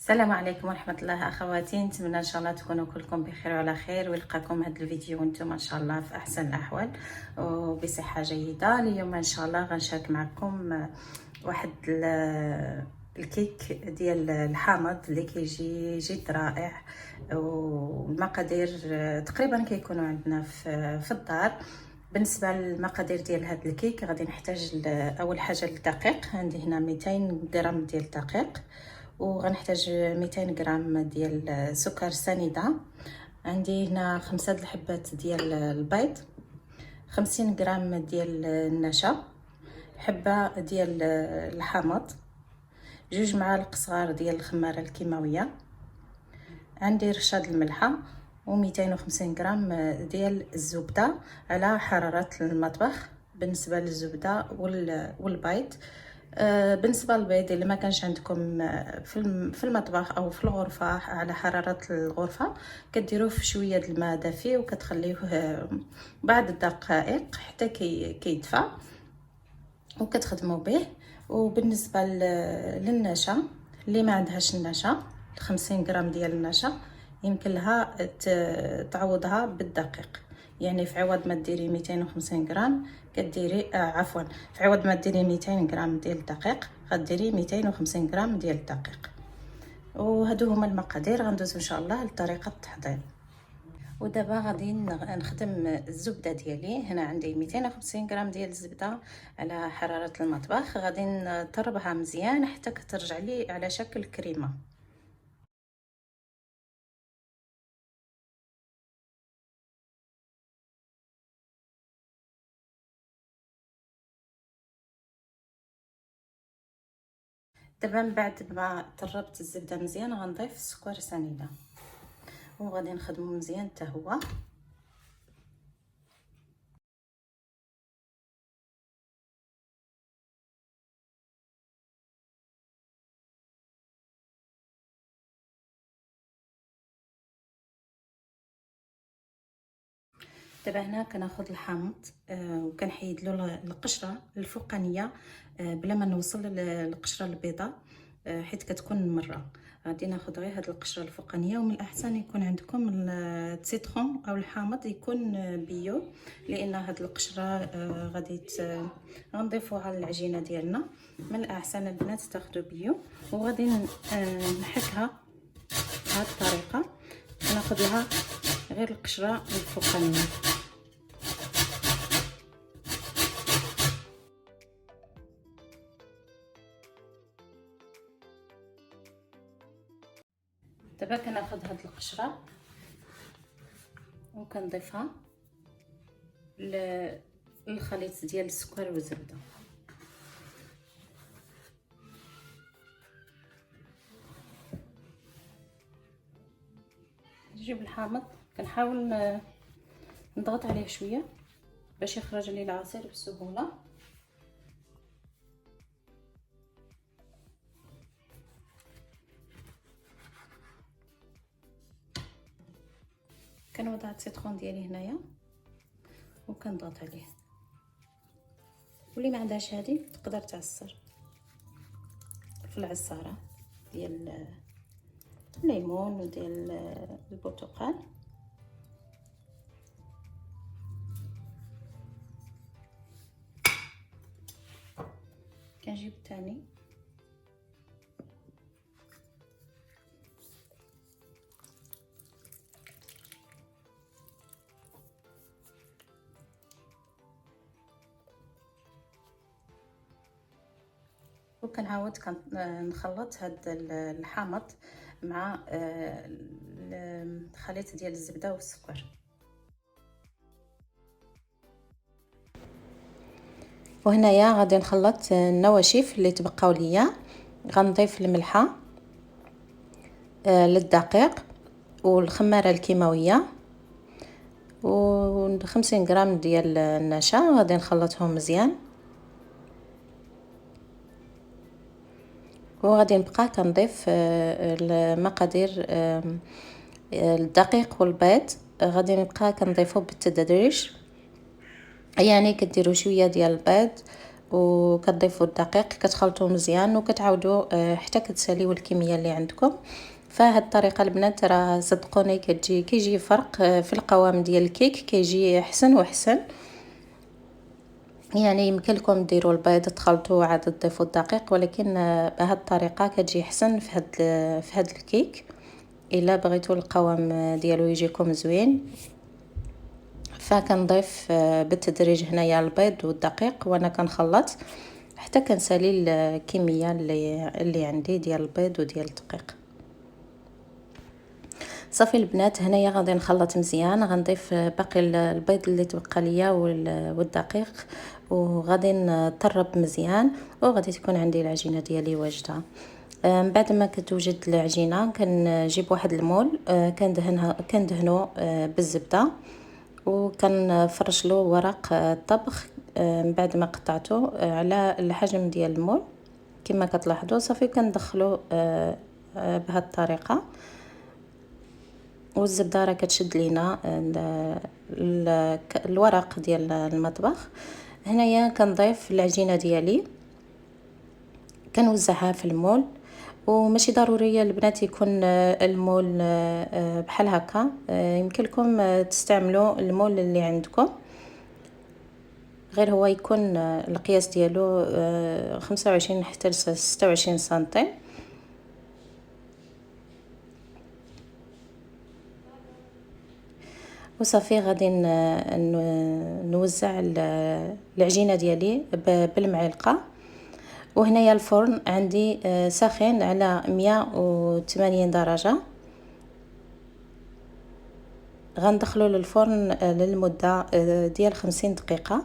السلام عليكم ورحمة الله أخواتي، نتمنى إن شاء الله تكونوا كلكم بخير وعلى خير، ويلقاكم هذا الفيديو وانتم إن شاء الله في أحسن الأحوال وبصحة جيدة. اليوم إن شاء الله غنشارك معكم واحد الكيك ديال الحامض اللي كيجي جد رائع، والمقادير تقريبا كيكونوا عندنا في الدار. بالنسبه للمقادير ديال هذا الكيك غادي نحتاج اول حاجه الدقيق. عندي هنا 200 غرام ديال الدقيق، وغنحتاج 200 غرام ديال سكر سنيده. عندي هنا 5 الحبات ديال البيض، 50 غرام ديال النشا، حبه ديال الحامض، 2 معالق صغار ديال الخماره الكيماويه، عندي رشه الملحه، و250 غرام ديال الزبده على حراره المطبخ. بالنسبه للزبده والبيض، بالنسبه للبيض اللي ما كانش عندكم في المطبخ او في الغرفه على حراره الغرفه، كديروه في شويه الماء دافي وكتخليوه بعض الدقائق حتى كيدفى وكتخدموا به. وبالنسبه للنشا اللي ما عندهاش النشا، 50 غرام ديال النشا يمكن لها تعوضها بالدقيق. يعني في عوض ما ديري 250 غرام كديري عفوا في عوض ما ديري 200 غرام ديال الدقيق غديري 250 غرام ديال الدقيق. وهادو هما المقادير. غندوز ان شاء الله لطريقه التحضير. ودابا غادي نخدم الزبده ديالي. هنا عندي 250 غرام ديال الزبده على حراره المطبخ، غادي نطربها مزيان حتى كترجع لي على شكل كريمه. دابا من بعد ما طربت الزبده مزيان غنضيف السكر سنيده وغادي نخدمو مزيان حتى هو. دابا هنا كناخذ الحامض وكنحيد له القشره الفوقانيه بلا ما نوصل للقشره البيضاء، حيت كتكون مره. غادي ناخذ غير هاد القشره الفوقانيه، ومن الاحسن يكون عندكم السيترون او الحامض يكون بيو، لان هاد القشره غادي غنضيفوها للعجينه ديالنا. من الاحسن البنات تاخذوا بيو. وغادي نحكها بهذه الطريقه، ناخذ لها غير القشره الفوقانيه. دابا كناخذ هاد القشره وكنضيفها للخليط ديال السكر والزبده. نجيب الحامض كنحاول نضغط عليه شويه باش يخرج لي العصير بسهوله. كنوضع السيترون ديالي هنايا وكنضغط عليه. واللي ما عندهاش هذه تقدر تعصر في العصاره ديال الليمون وديال البرتقال. كنجيب الثاني وكنعاود نخلط هاد الحامض مع الخليط ديال الزبده والسكر. وهنايا غادي نخلط النواشف اللي تبقاو ليا. غنضيف الملحه للدقيق والخماره الكيماويه و 50 غرام ديال النشا. غادي نخلطهم مزيان، وغادي نبقى كنضيف المقادير الدقيق والبيض. غادي نبقى كنضيفو بالتدريج، يعني كديروا شويه ديال البيض وكتضيفوا الدقيق كتخلطوا مزيان وكتعاودوا حتى كتساليو الكميه اللي عندكم. فهاد الطريقه البنات راه صدقوني كيجي فرق في القوام ديال الكيك، كيجي احسن واحسن. يعني يمكن لكم ديروا البيض تخلطوا عاد تضيفوا الدقيق، ولكن بهذه الطريقه كتجي احسن في هاد الكيك الا بغيتوا القوام ديالو يجيكم زوين. فكنضيف بالتدريج هنايا البيض والدقيق وانا كنخلط حتى كنسالي الكميه اللي عندي ديال البيض وديال الدقيق. صافي البنات، هنايا غادي نخلط مزيان، غنضيف باقي البيض اللي تبقى ليا والدقيق، وغادي نطرب مزيان، وغادي تكون عندي العجينه ديالي واجده. من بعد ما كتوجد العجينه كنجيب واحد المول، كندهنو بالزبده، وكنفرش له ورق الطبخ من بعد ما قطعته على الحجم ديال المول كما كتلاحظوا. صافي كندخلو بهذه الطريقه، والزبده راه كتشد لينا الورق ديال المطبخ. هنايا كنضيف العجينه ديالي، كنوزعها في المول، وماشي ضروريه البنات يكون المول بحال هكا، يمكن لكم تستعملوا المول اللي عندكم، غير هو يكون القياس ديالو 25 حتى 26 سنتيم. وصافي غادي نوزع العجينه ديالي بالمعلقه. وهنايا الفرن عندي ساخن على 180 درجه، غندخلو للفرن للمده ديال 50 دقيقه،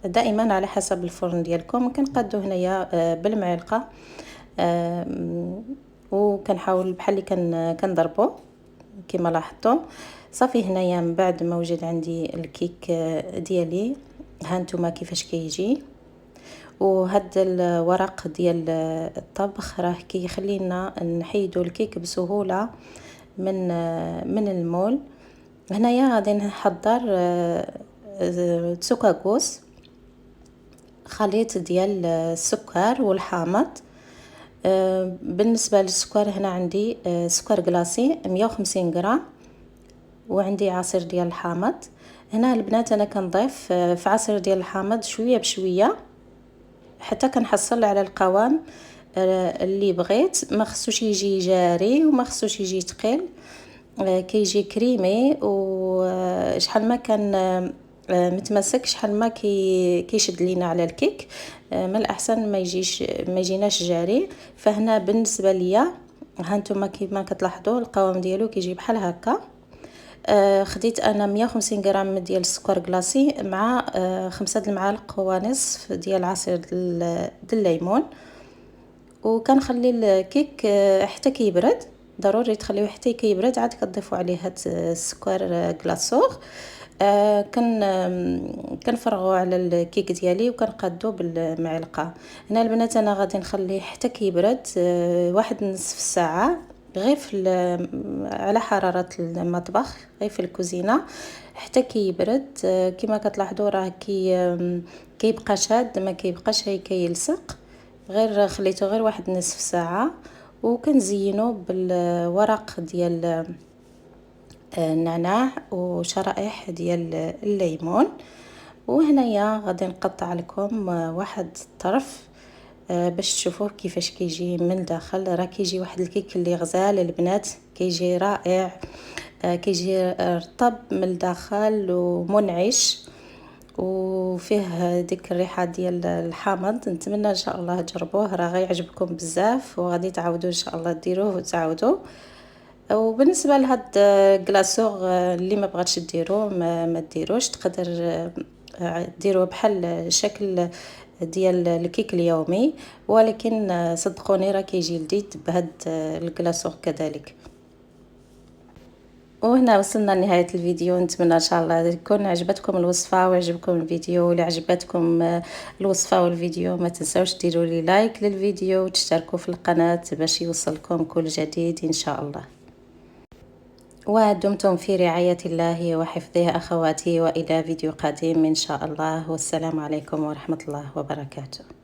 دائما على حسب الفرن ديالكم. كنقادو هنايا بالمعلقه، وكنحاول بحال اللي كنضربو كما لاحظتوا. صافي هنايا من بعد ما وجد عندي الكيك ديالي، ها نتوما كيفاش كيجي. وهاد الورق ديال الطبخ راه كيخلينا نحيدو الكيك بسهوله من المول. هنايا غادي نحضر تسوكاكوس، خليط ديال السكر والحامض. بالنسبه للسكر هنا عندي سكر كلاصي 150 غرام، وعندي عصير ديال الحامض. هنا البنات انا كنضيف في عصير ديال الحامض شويه بشويه حتى كنحصل على القوام اللي بغيت، ما خصوش يجي جاري وما خصوش يجي ثقيل، كيجي كريمي وشحال ما كان متمسك شحال ما كيشد لينا على الكيك. من الاحسن ما يجيناش جاري. فهنا بالنسبه ليا ها نتوما كيما كتلاحظوا القوام ديالو كيجي بحال هكا. خديت انا 150 غرام ديال السكر كلاصي مع 5 المعالق ونصف ديال عصير الليمون، وكنخلي الكيك حتى كيبرد. ضروري تخليوه حتى كيبرد، عاد كتضيفوا عليه هاد السكر كلاصوغ. كنفرغوا على الكيك ديالي وكنقادو بالمعلقه. هنا البنات انا غادي نخليه حتى كيبرد واحد نصف ساعه، غير على حراره المطبخ، غير في الكوزينه حتى كيبرد. كما كتلاحظوا راه كيبقى شاد، ما كيبقاش هي كيلصق، غير خليته غير واحد نصف ساعه. وكنزينو بالورق ديال النعناع وشرائح ديال الليمون. وهنايا غادي نقطع لكم واحد الطرف باش تشوفوه كيفاش كيجي من الداخل. راه كيجي واحد الكيك اللي غزال البنات، كيجي رائع، كيجي رطب من الداخل ومنعش، وفيه ديك الريحه ديال الحامض. نتمنى ان شاء الله تجربوه، راه غيعجبكم بزاف، وغادي تعاودوا ان شاء الله ديروه وتعاودوا. وبالنسبه لهاد كلاصوغ اللي ما بغاتش ديروه ما ديروش، تقدر ديروه بحال الشكل ديال الكيك اليومي، ولكن صدقوني راه كيجي لذيذ بهاد الكلاصوغ كذلك. وهنا وصلنا لنهايه الفيديو. نتمنى ان شاء الله يكون عجبتكم الوصفه وعجبكم الفيديو. ولا عجبتكم الوصفه والفيديو ما تنساوش ديروا لي لايك للفيديو وتشتركوا في القناه باش يوصلكم كل جديد ان شاء الله. ودمتم في رعاية الله وحفظه أخواتي، وإلى فيديو قادم إن شاء الله، والسلام عليكم ورحمة الله وبركاته.